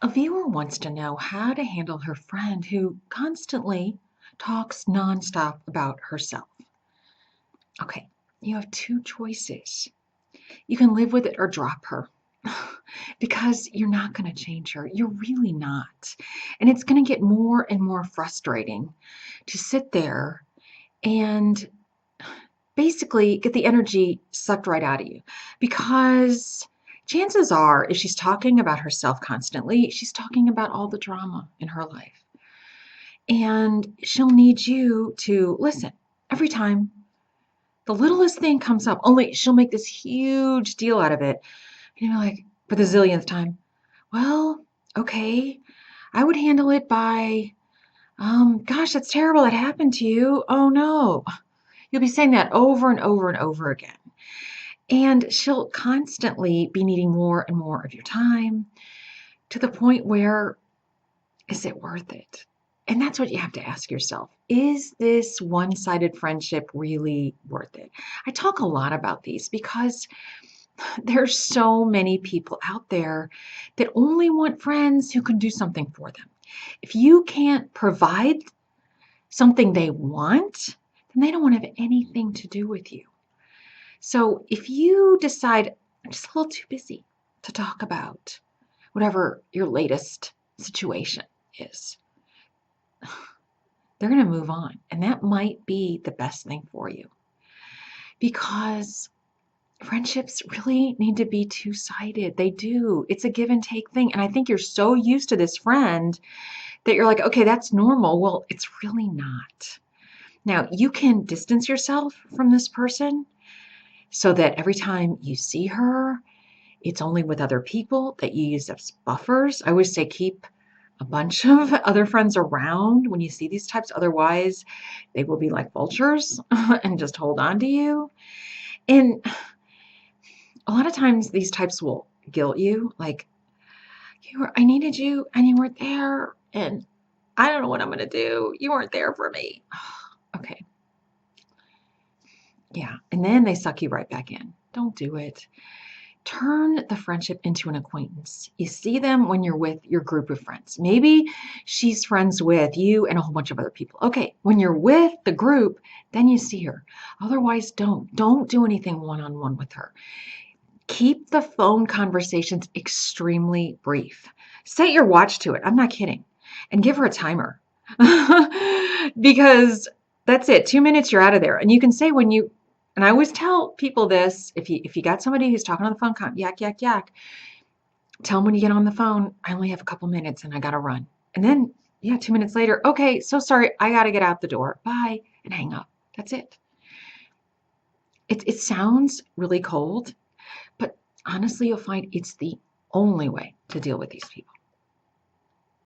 A viewer wants to know how to handle her friend who constantly talks nonstop about herself. Okay, you have two choices. You can live with it or drop her because you're not going to change her. You're really not. And it's going to get more and more frustrating to sit there and basically get the energy sucked right out of you because chances are, if she's talking about herself constantly, she's talking about all the drama in her life. And she'll need you to listen every time the littlest thing comes up, only she'll make this huge deal out of it. And you're like, for the zillionth time, well, okay, I would handle it by, gosh, that's terrible. That happened to you. Oh no. You'll be saying that over and over and over again. And she'll constantly be needing more and more of your time to the point where, is it worth it? And that's what you have to ask yourself. Is this one-sided friendship really worth it? I talk a lot about these because there's so many people out there that only want friends who can do something for them. If you can't provide something they want, then they don't want to have anything to do with you. So if you decide, I'm just a little too busy to talk about whatever your latest situation is, they're going to move on. And that might be the best thing for you because friendships really need to be two-sided. They do. It's a give and take thing. And I think you're so used to this friend that you're like, okay, that's normal. Well, it's really not. Now, you can distance yourself from this person so that every time you see her, it's only with other people that you use as buffers. I always say keep a bunch of other friends around when you see these types. Otherwise, they will be like vultures and just hold on to you. And a lot of times these types will guilt you, like, I needed you and you weren't there. And I don't know what I'm going to do. You weren't there for me. Okay. Yeah. And then they suck you right back in. Don't do it. Turn the friendship into an acquaintance. You see them when you're with your group of friends. Maybe she's friends with you and a whole bunch of other people. Okay, when you're with the group, then you see her. Otherwise, don't. Don't do anything one-on-one with her. Keep the phone conversations extremely brief. Set your watch to it. I'm not kidding. And give her a timer. Because that's it. 2 minutes, you're out of there. And you can say when you, and I always tell people this, if you got somebody who's talking on the phone, yak, yak, yak, tell them when you get on the phone, I only have a couple minutes and I got to run. And then, yeah, 2 minutes later, okay, so sorry, I got to get out the door. Bye. And hang up. That's it. It sounds really cold, but honestly, you'll find it's the only way to deal with these people.